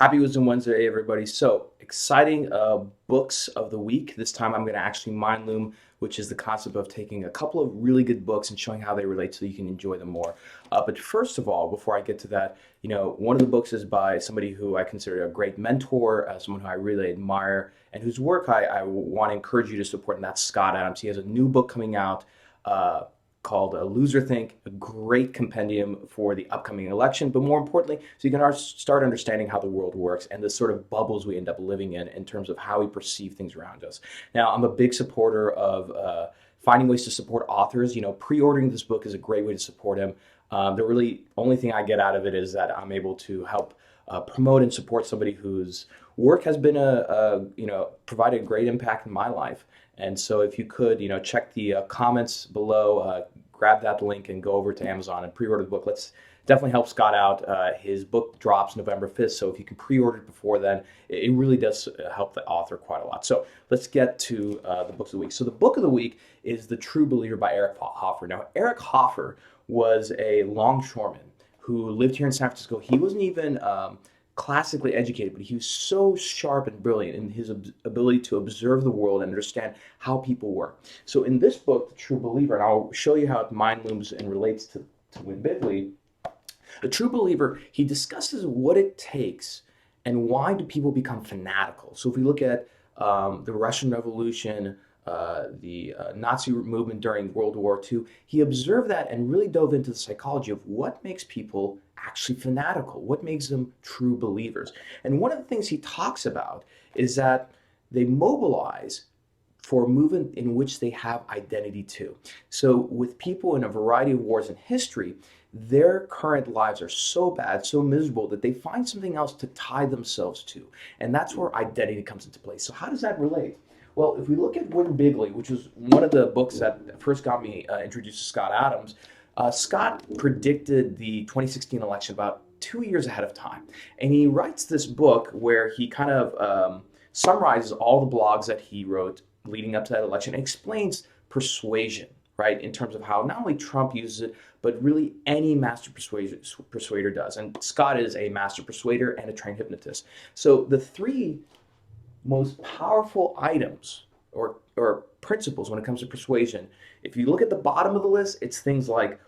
Happy Wisdom Wednesday, everybody. So exciting books of the week. This time I'm going to actually mind Loom, which is the concept of taking a couple of really good books and showing how they relate so you can enjoy them more. But first of all, before I get to that, one of the books is by somebody who I consider a great mentor, someone who I really admire, and whose work I want to encourage you to support, and that's Scott Adams. He has a new book coming out. Called LoserThink, a great compendium for the upcoming election, but more importantly, so you can start understanding how the world works and the sort of bubbles we end up living in terms of how we perceive things around us. Now, I'm a big supporter of finding ways to support authors. Pre-ordering this book is a great way to support him. The really only thing I get out of it is that I'm able to help promote and support somebody whose work has been provided a great impact in my life. And so if you could, check the comments below, grab that link and go over to Amazon and pre-order the book. Let's definitely help Scott out. His book drops November 5th. So if you can pre-order it before then, it really does help the author quite a lot. So let's get to the books of the week. So the book of the week is The True Believer by Eric Hoffer. Now, Eric Hoffer was a longshoreman who lived here in San Francisco. He wasn't even classically educated, but he was so sharp and brilliant in his ability to observe the world and understand how people work. So in this book, The True Believer, and I'll show you how it mind looms and relates to Win Bigly, The True Believer, he discusses what it takes and why do people become fanatical. So if we look at the Russian Revolution, the Nazi movement during World War II, he observed that and really dove into the psychology of what makes people actually fanatical, what makes them true believers. And one of the things he talks about is that they mobilize for a movement in which they have identity to. So with people in a variety of wars in history, their current lives are so bad, so miserable, that they find something else to tie themselves to. And that's where identity comes into play. So how does that relate? Well, if we look at Win Bigly, which was one of the books that first got me introduced to Scott Adams, Scott predicted the 2016 election about 2 years ahead of time. And he writes this book where he kind of summarizes all the blogs that he wrote leading up to that election and explains persuasion, right, in terms of how not only Trump uses it, but really any master persuader does. And Scott is a master persuader and a trained hypnotist. So the three most powerful items or principles when it comes to persuasion, if you look at the bottom of the list, it's things like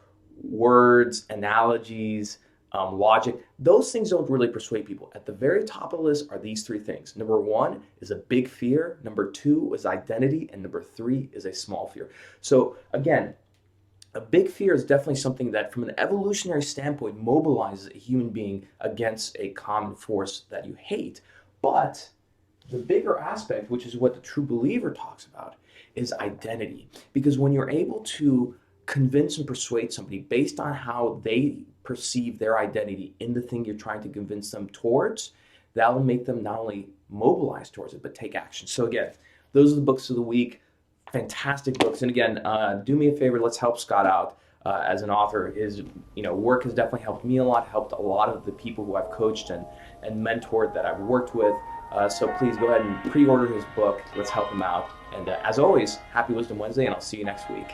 words, analogies, logic. Those things don't really persuade people. At the very top of the list are these three things. Number one is a big fear. Number two is identity. And number three is a small fear. So again, a big fear is definitely something that from an evolutionary standpoint mobilizes a human being against a common force that you hate. But the bigger aspect, which is what the true believer talks about, is identity. Because when you're able to convince and persuade somebody based on how they perceive their identity in the thing you're trying to convince them towards, that will make them not only mobilize towards it, but take action. So again, those are the books of the week. Fantastic books. And again, do me a favor, let's help Scott out as an author. His work has definitely helped me a lot, helped a lot of the people who I've coached and mentored that I've worked with. So please go ahead and pre-order his book. Let's help him out. And as always, happy Wisdom Wednesday, and I'll see you next week.